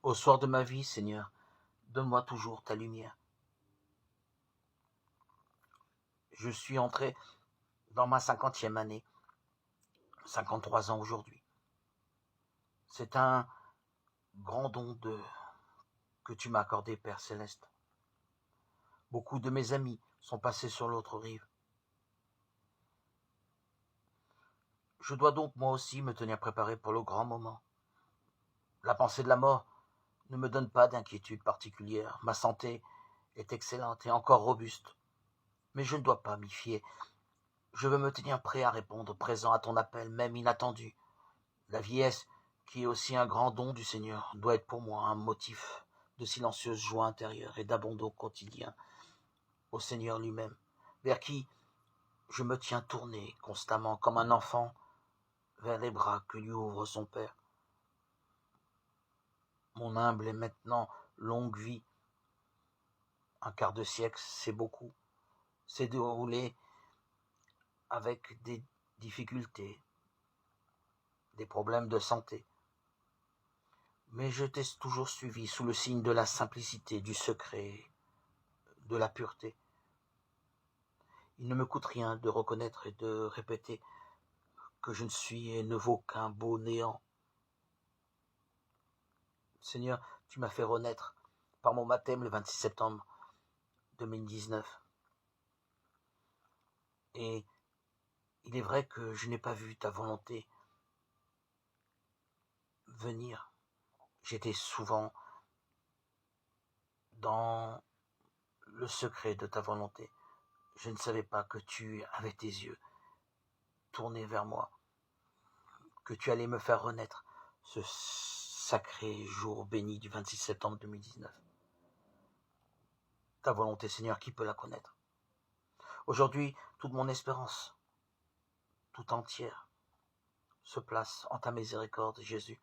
Au soir de ma vie, Seigneur, donne-moi toujours ta lumière. Je suis entré dans ma 50e année, 53 ans aujourd'hui. C'est un grand don que tu m'as accordé, Père Céleste. Beaucoup de mes amis sont passés sur l'autre rive. Je dois donc moi aussi me tenir préparé pour le grand moment. La pensée de la mort ne me donne pas d'inquiétude particulière. Ma santé est excellente et encore robuste. Mais je ne dois pas m'y fier. Je veux me tenir prêt à répondre présent à ton appel, même inattendu. La vieillesse, qui est aussi un grand don du Seigneur, doit être pour moi un motif de silencieuse joie intérieure et d'abandon quotidien au Seigneur lui-même, vers qui je me tiens tourné constamment comme un enfant vers les bras que lui ouvre son Père. Mon humble et maintenant longue vie, un quart de siècle, c'est beaucoup, s'est déroulé avec des difficultés, des problèmes de santé. Mais je t'ai toujours suivi sous le signe de la simplicité, du secret, de la pureté. Il ne me coûte rien de reconnaître et de répéter que je ne suis et ne vaux qu'un beau néant. Seigneur, tu m'as fait renaître par mon baptême le 26 septembre 2019. Et il est vrai que je n'ai pas vu ta volonté venir. J'étais souvent dans le secret de ta volonté. Je ne savais pas que tu avais tes yeux tournés vers moi, que tu allais me faire renaître ce sacré jour béni du 26 septembre 2019. Ta volonté, Seigneur, qui peut la connaître? Aujourd'hui, toute mon espérance, tout entière, se place en ta miséricorde, Jésus.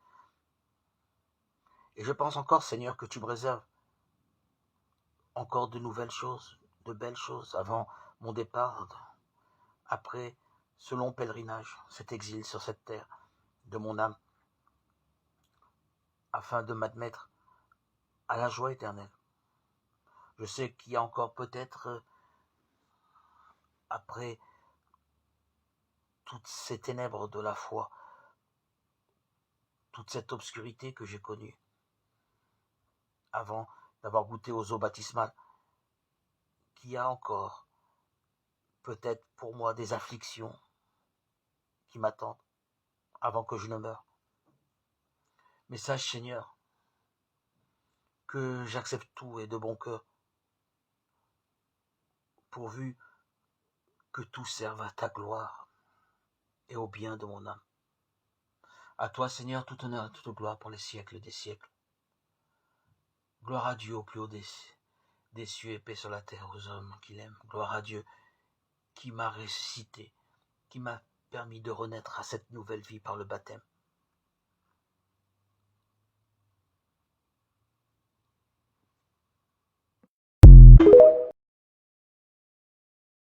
Et je pense encore, Seigneur, que tu me réserves encore de nouvelles choses, de belles choses, avant mon départ, après ce long pèlerinage, cet exil sur cette terre de mon âme, afin de m'admettre à la joie éternelle. Je sais qu'il y a encore peut-être, après toutes ces ténèbres de la foi, toute cette obscurité que j'ai connue, avant d'avoir goûté aux eaux baptismales, qu'il y a encore peut-être pour moi des afflictions qui m'attendent avant que je ne meure. Mais sache, Seigneur, que j'accepte tout et de bon cœur, pourvu que tout serve à ta gloire et au bien de mon âme. À toi, Seigneur, tout honneur et toute gloire pour les siècles des siècles. Gloire à Dieu au plus haut des cieux et paix sur la terre aux hommes qu'il aime. Gloire à Dieu qui m'a ressuscité, qui m'a permis de renaître à cette nouvelle vie par le baptême.